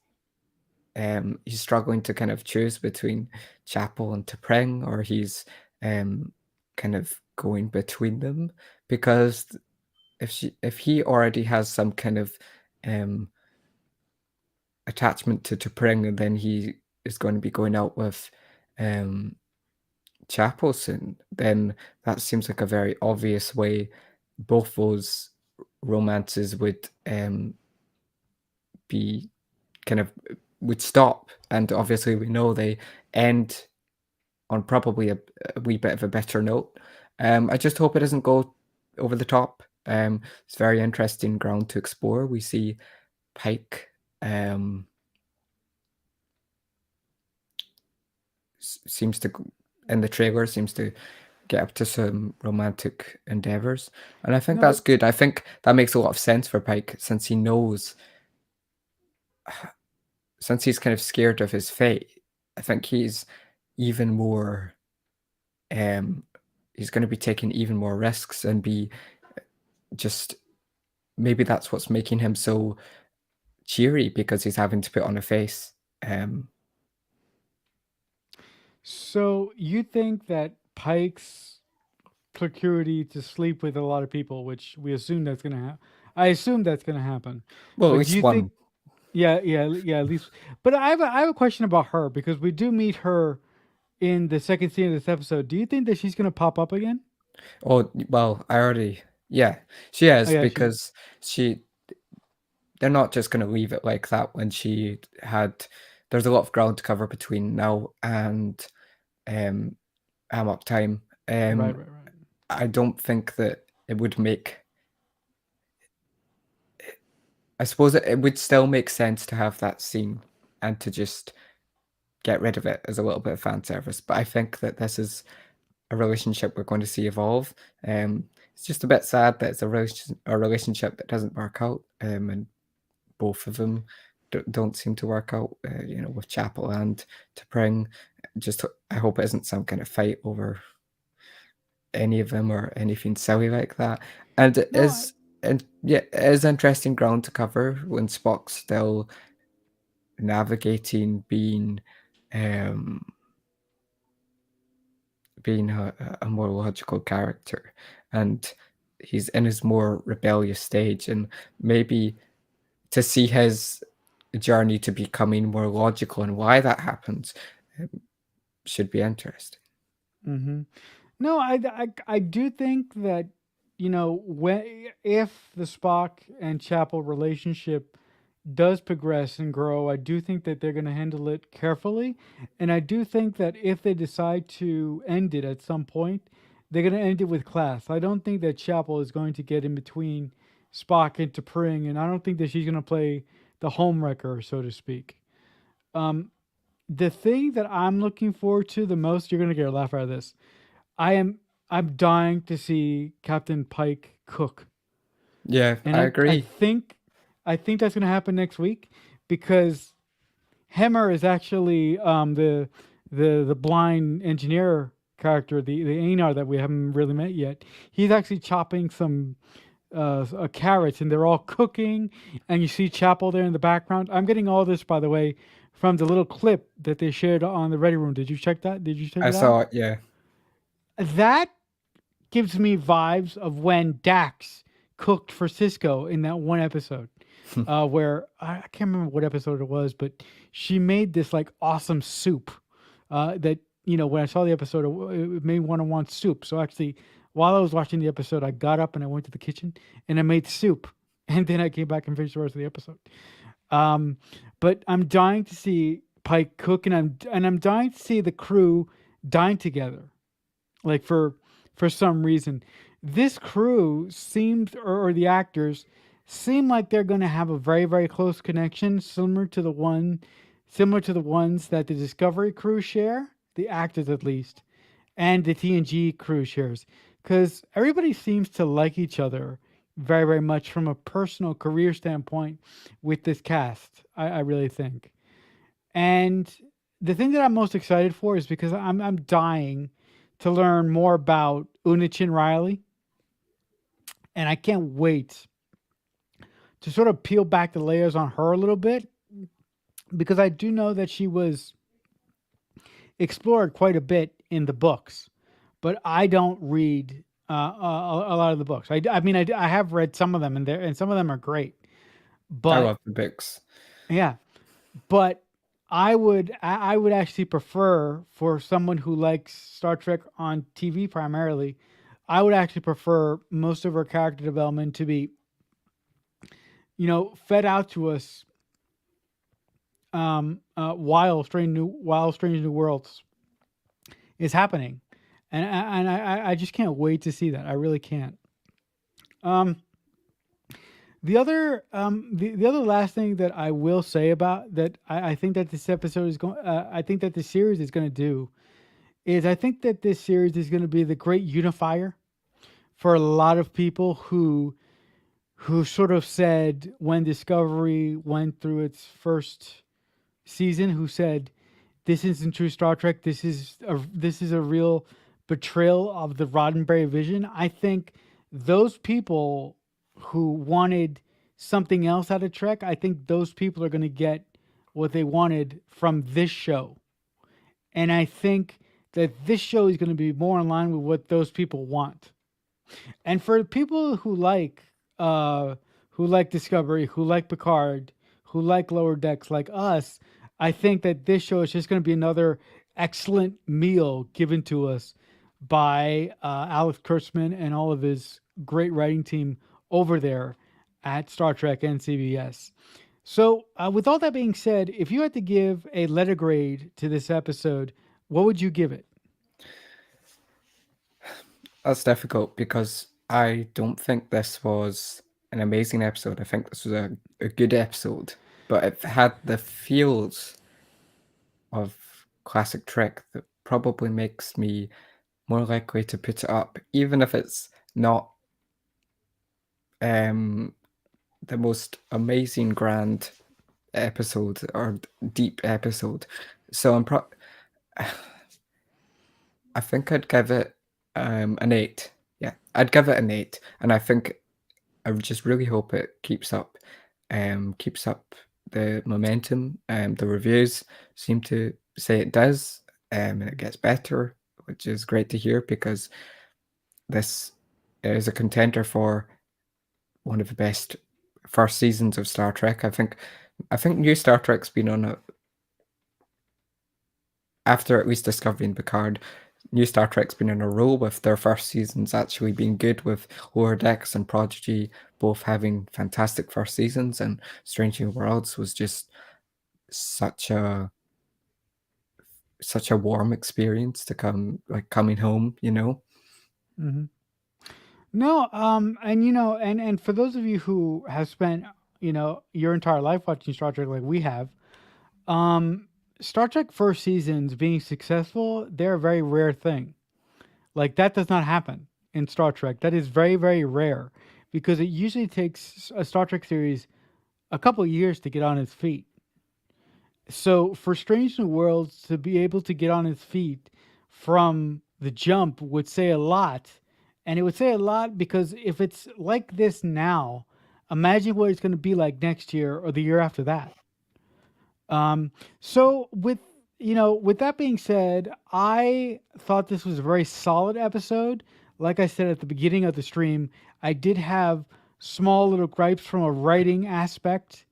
struggling to kind of choose between Chapel and T'Pring, or he's um kind of going between them, because if he already has some kind of um attachment to T'Pring, then he is going to be going out with um Chapel soon, then that seems like a very obvious way both those romances would be kind of would stop. And obviously, we know they end on probably a wee bit of a better note. I just hope it doesn't go over the top. It's very interesting ground to explore. We see Pike um, seems to in the trailer seems to get up to some romantic endeavors, and I think No, that's good. I think that makes a lot of sense for Pike since he knows, since he's kind of scared of his fate. I think he's even more um he's going to be taking even more risks and be just maybe that's what's making him so cheery, because he's having to put on a face. Um so you think that Pike's proclivity to sleep with a lot of people, which we assume that's gonna happen. I assume that's gonna happen. well, at But do least you think? one. Yeah, yeah, yeah. At least, but I have a question about her because we do meet her in the second scene of this episode. Do you think that she's gonna pop up again? Oh, well, I already, yeah, she Oh is, yeah, she. because she they're not just going to leave it like that. When she had there's a lot of ground to cover between now and um Amok time. Right, right, right. I don't think that it would make, I suppose it would still make sense to have that scene and to just get rid of it as a little bit of fan service. But I think that this is a relationship we're going to see evolve. It's just a bit sad that it's a relationship that doesn't work out, and both of them don't seem to work out. With Chapel and T'Pring. Just I hope it isn't some kind of fight over any of them or anything silly like that. And it No, I, is, and yeah, it is interesting ground to cover when Spock's still navigating um being a more logical character, and he's in his more rebellious stage, and maybe to see his journey to becoming more logical and why that happens um, should be interesting. mm-hmm. No, I do think that when if the Spock and Chapel relationship does progress and grow, I do think that they're going to handle it carefully, and I do think that if they decide to end it at some point, they're going to end it with class. I don't think that Chapel is going to get in between Spock and T'Pring, and I don't think that she's going to play the homewrecker, so to speak. Um, the thing that I'm looking forward to the most, you're going to get a laugh out of this. I am I'm dying to see Captain Pike cook, Yeah, and I I agree. think that's going to happen next week because Hemmer is actually the blind engineer character, the Anar that we haven't really met yet. He's actually chopping some carrots, and they're all cooking, and you see Chapel there in the background. I'm getting all this, by the way, from the little clip that they shared on the Ready Room. Did you check that? Did you check I it out? saw it. Yeah, That gives me vibes of when Dax cooked for Cisco in that one episode, where I can't remember what episode it was, but she made this like awesome soup. That when I saw the episode, it made me want soup. So actually, while I was watching the episode, I got up and I went to the kitchen and I made soup, and then I came back and finished the rest of the episode. Um, but I'm dying to see Pike cook, and I'm dying to see the crew dine together, like for some reason. this crew seems, or the actors seem like they're going to have a very, very close connection, similar to the ones that the Discovery crew share, the actors at least, and the TNG crew shares, because everybody seems to like each other very, very much from a personal career standpoint with this cast. I really think. And the thing that I'm most excited for is because I'm dying to learn more about Unachin Riley, and I can't wait to sort of peel back the layers on her a little bit because I do know that she was explored quite a bit in the books, but I don't read a lot of the books. I mean, I have read some of them, and some of them are great. I But love the books. yeah, but I would actually prefer for someone who likes Star Trek on TV primarily. I would actually prefer most of her character development to be, fed out to us while Strange New Worlds is happening, and I just can't wait to see that. I really can't. Um, the other last thing that I will say about that, I think that this episode is going. I think that the series is going to do is I think that this series is going to be the great unifier for a lot of people who sort of said when Discovery went through its first season, who said this isn't true Star Trek. This is a real betrayal of the Roddenberry vision. I think those people who wanted something else out of Trek, I think those people are going to get what they wanted from this show. And I think that this show is going to be more in line with what those people want. And for people who like Discovery, who like Picard, who like Lower Decks like us, I think that this show is just going to be another excellent meal given to us by Alex Kurtzman and all of his great writing team over there at Star Trek and CBS. So, with all that being said, if you had to give a letter grade to this episode, what would you give it? That's difficult because I don't think this was an amazing episode. I think this was a good episode, but it had the feels of classic Trek that probably makes me more likely to put it up, even if it's not um, the most amazing grand episode or deep episode. So I think I'd give it an 8. Yeah, I'd give it an 8, and I think I would just really hope it keeps up the momentum. The reviews seem to say it does, and it gets better, which is great to hear because this is a contender for one of the best first seasons of Star Trek. I think new Star Trek's been on a after at least discovering Picard, new Star Trek's been in a row with their first seasons actually being good, with Lower Decks and Prodigy both having fantastic first seasons, and Strange New Worlds was just such a such a warm experience to coming home, you know. Hmm. No, and and for those of you who have spent, your entire life watching Star Trek like we have, um, Star Trek first seasons being successful, they're a very rare thing. Like that does not happen in Star Trek. That is very, very rare because it usually takes a Star Trek series a couple years to get on its feet. So for Strange New Worlds to be able to get on its feet from the jump would say a lot. And it would say a lot because if it's like this now, imagine what it's going to be like next year or the year after that. Um, so with that being said, I thought this was a very solid episode. Like I said at the beginning of the stream, I did have small little gripes from a writing aspect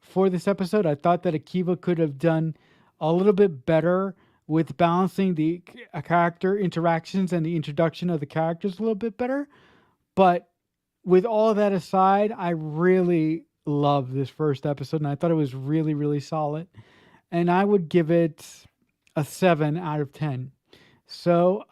for this episode. I thought that Akiva could have done a little bit better with balancing the character interactions and the introduction of the characters a little bit better. But with all of that aside, I really loved this first episode and I thought it was really, really solid. And I would give it a 7 out of 10. So,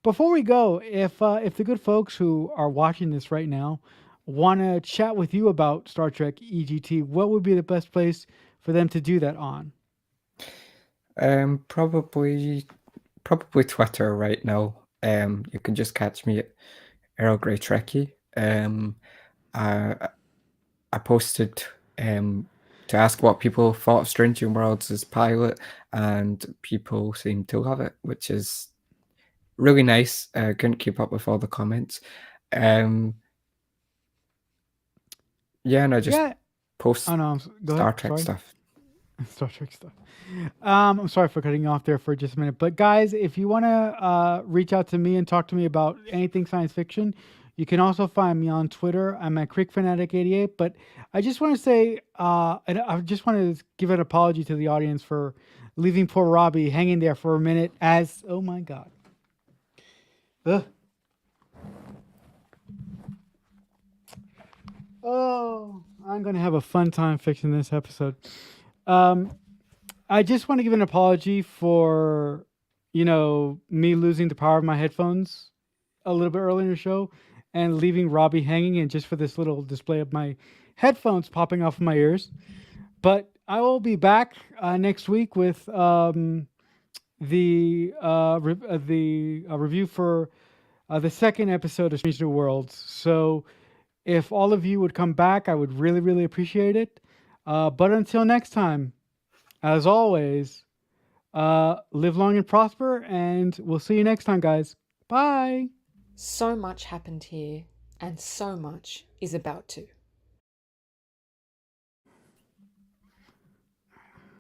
Before we go, if the good folks who are watching this right now want to chat with you about Star Trek EGT, what would be the best place for them to do that on? Probably Twitter right now. You can just catch me at Earl Grey Trekkie. I I posted to ask what people thought of Strange New Worlds as pilot, and people seem to love it, which is really nice. Couldn't keep up with all the comments. Um, yeah, and I just Yeah. post Oh no, go ahead. Star Trek Sorry. stuff. Star Trek stuff. I'm sorry for cutting you off there for just a minute, but guys, if you want to reach out to me and talk to me about anything science fiction, you can also find me on Twitter. I'm at CreekFanatic88. But I just want to say, and I just want to give an apology to the audience for leaving poor Robbie hanging there for a minute. As oh my god, Ugh. Oh, I'm gonna have a fun time fixing this episode. Um, I just want to give an apology for, me losing the power of my headphones a little bit earlier in the show and leaving Robbie hanging, and just for this little display of my headphones popping off of my ears. But I will be back next week with the review for the second episode of Strange New Worlds. So if all of you would come back, I would really, really appreciate it. But until next time, as always, live long and prosper, and we'll see you next time, guys. Bye. So much happened here, and so much is about to.